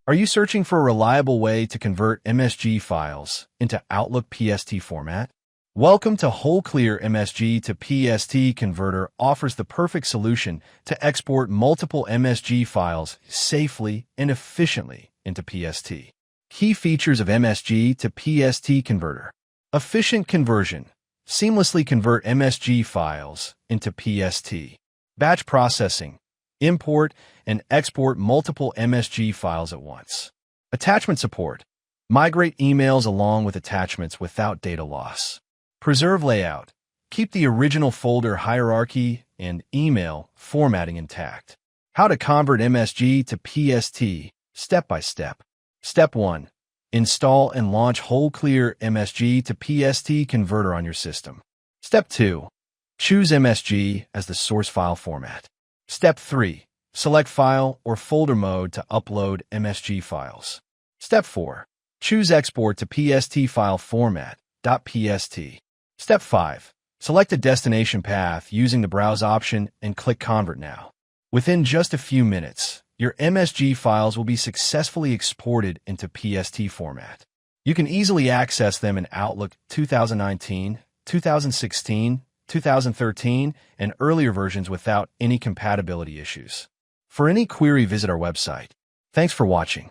Are you searching for a reliable way to convert MSG files into Outlook PST format? Welcome to WholeClear. MSG to PST Converter offers the perfect solution to export multiple MSG files safely and efficiently into PST. Key features of MSG to PST Converter. Efficient conversion. Seamlessly convert MSG files into PST. Batch processing. Import and export multiple MSG files at once. Attachment support. Migrate emails along with attachments without data loss. Preserve layout. Keep the original folder hierarchy and email formatting intact. How to convert MSG to PST, step by step. Step 1. Install and launch WholeClear MSG to PST Converter on your system. Step 2. Choose MSG as the source file format. Step 3. Select file or folder mode to upload MSG files. Step 4. Choose export to PST file format, .pst. Step 5. Select a destination path using the Browse option and click Convert Now. Within just a few minutes, your MSG files will be successfully exported into PST format. You can easily access them in Outlook 2019, 2016, 2013, and earlier versions without any compatibility issues. For any query, visit our website. Thanks for watching.